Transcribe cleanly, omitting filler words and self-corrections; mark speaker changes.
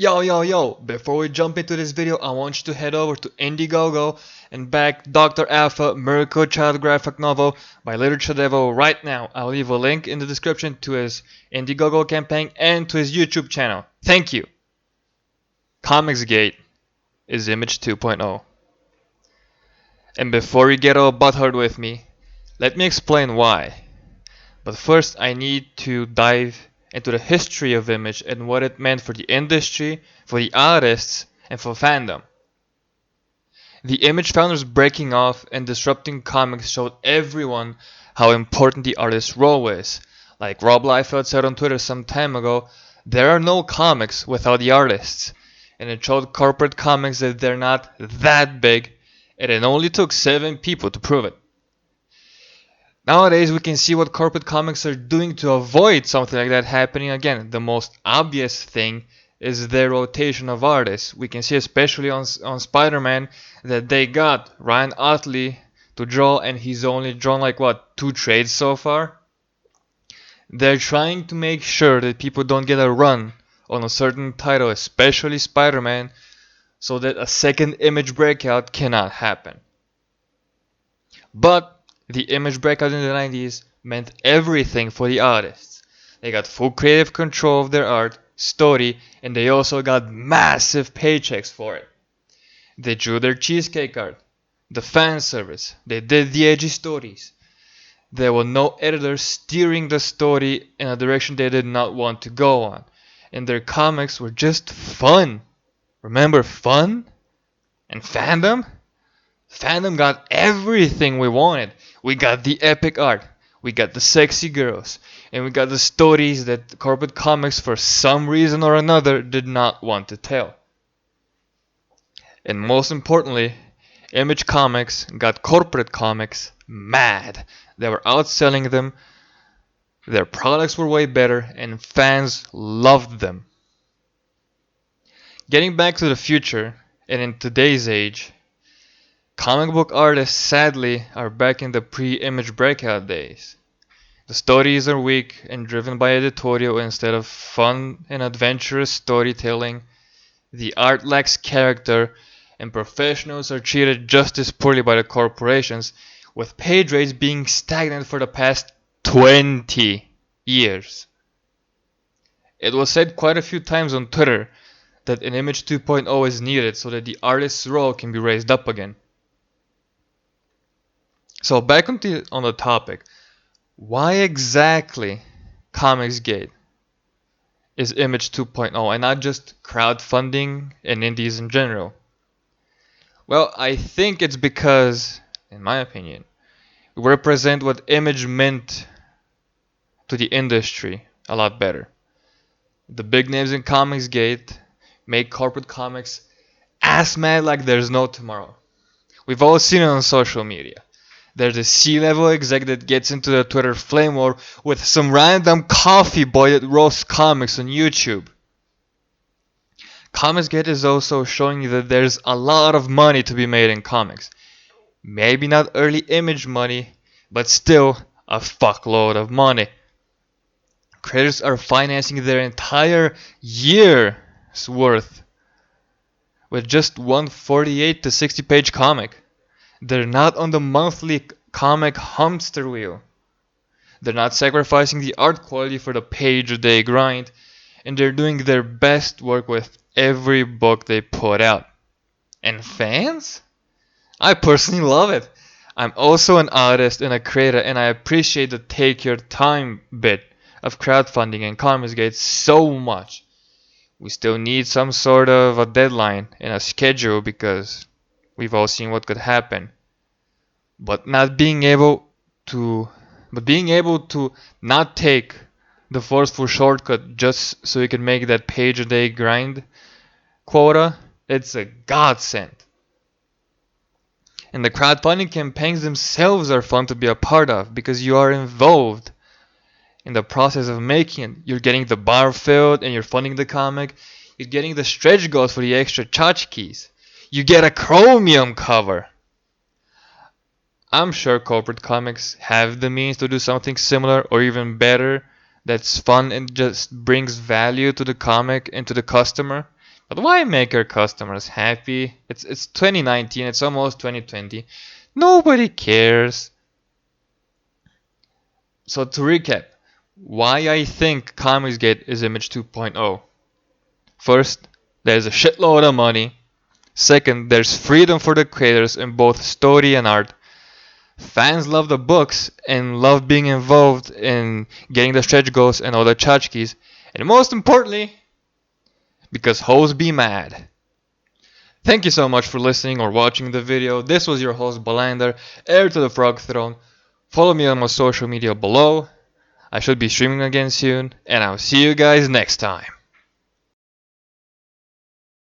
Speaker 1: Yo, before we jump into this video, I want you to head over to Indiegogo and back Dr. Alpha Miracle Child graphic novel by Literature Devil right now. I'll leave a link in the description to his Indiegogo campaign and to his YouTube channel. Thank you. ComicsGate is Image 2.0. And before you get all butthurt with me, let me explain why. But first I need to dive into the history of Image and what it meant for the industry, for the artists, and for fandom. The Image founders breaking off and disrupting comics showed everyone how important the artist's role is. Like Rob Liefeld said on Twitter some time ago, there are no comics without the artists. And it showed corporate comics that they're not that big, and it only took 7 people to prove it. Nowadays, we can see what corporate comics are doing to avoid something like that happening again. The most obvious thing is their rotation of artists. We can see especially on Spider-Man that they got Ryan Otley to draw, and he's only drawn like 2 trades so far. They're trying to make sure that people don't get a run on a certain title, especially Spider-Man, so that a second Image breakout cannot happen. But the Image breakout in the 90s meant everything for the artists. They got full creative control of their art, story, and they also got massive paychecks for it. They drew their cheesecake art, the fan service, they did the edgy stories. There were no editors steering the story in a direction they did not want to go on. And their comics were just fun. Remember fun? And fandom? Fandom got everything we wanted. We got the epic art, we got the sexy girls, and we got the stories that corporate comics for some reason or another did not want to tell. And most importantly, Image Comics got corporate comics mad. They were outselling them, their products were way better, and fans loved them. Getting back to the future, and in today's age, comic book artists sadly are back in the pre-Image breakout days. The stories are weak and driven by editorial instead of fun and adventurous storytelling. The art lacks character, and professionals are treated just as poorly by the corporations, with page rates being stagnant for the past 20 years. It was said quite a few times on Twitter that an Image 2.0 is needed so that the artist's role can be raised up again. So back on the topic, why exactly ComicsGate is Image 2.0 and not just crowdfunding and indies in general? Well, I think it's because, in my opinion, we represent what Image meant to the industry a lot better. The big names in ComicsGate make corporate comics ass mad like there's no tomorrow. We've all seen it on social media. There's a C-level exec that gets into the Twitter flame war with some random coffee boy that roasts comics on YouTube. ComicsGate is also showing you that there's a lot of money to be made in comics. Maybe not early Image money, but still a fuckload of money. Creators are financing their entire year's worth with just one 48 to 60 page comic. They're not on the monthly comic hamster wheel. They're not sacrificing the art quality for the page a day grind, and they're doing their best work with every book they put out. And fans? I personally love it. I'm also an artist and a creator, and I appreciate the take your time bit of crowdfunding and ComicsGate so much. We still need some sort of a deadline and a schedule because we've all seen what could happen. But being able to not take the forceful shortcut just so you can make that page a day grind quota, it's a godsend. And the crowdfunding campaigns themselves are fun to be a part of because you are involved in the process of making it. You're getting the bar filled and you're funding the comic. You're getting the stretch goals for the extra tchotchkes. You get a chromium cover. I'm sure corporate comics have the means to do something similar or even better that's fun and just brings value to the comic and to the customer. But why make our customers happy? It's 2019, it's almost 2020. Nobody cares. So to recap, why I think ComicsGate is Image 2.0. First, there's a shitload of money. Second, there's freedom for the creators in both story and art. Fans love the books and love being involved in getting the stretch goals and all the tchotchkes. And most importantly, because hoes be mad. Thank you so much for listening or watching the video. This was your host Balander, heir to the Frog Throne. Follow me on my social media below. I should be streaming again soon, and I'll see you guys next time.